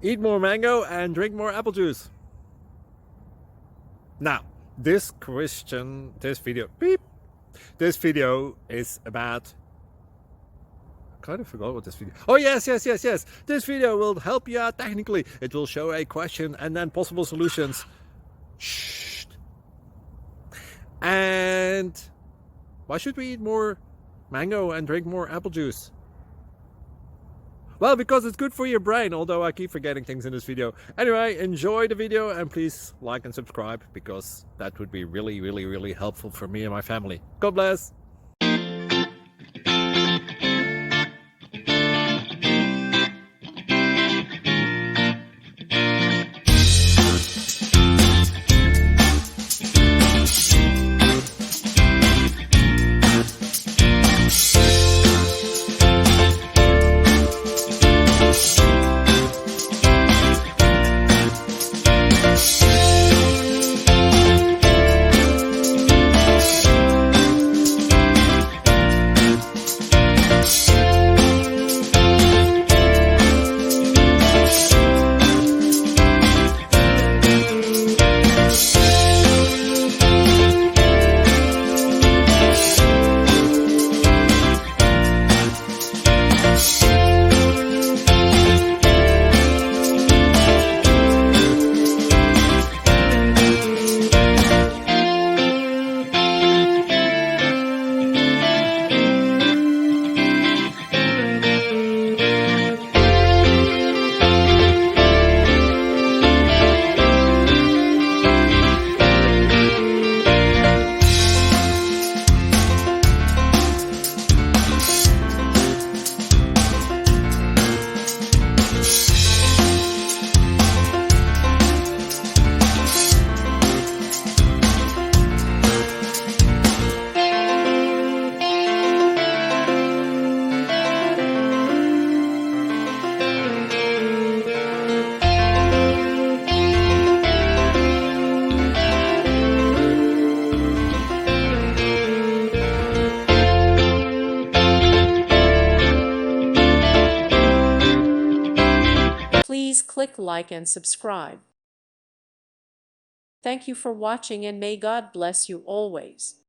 Eat more mango and drink more apple juice. Now, this video is about, I kind of forgot what this video. Oh, yes. This video will help you out technically. It will show a question and then possible solutions. Shh. And why should we eat more mango and drink more apple juice? Well, because it's good for your brain, although I keep forgetting things in this video. Anyway, enjoy the video and please like and subscribe, because that would be really helpful for me and my family. God bless! Please click like and subscribe. Thank you for watching, and may God bless you always.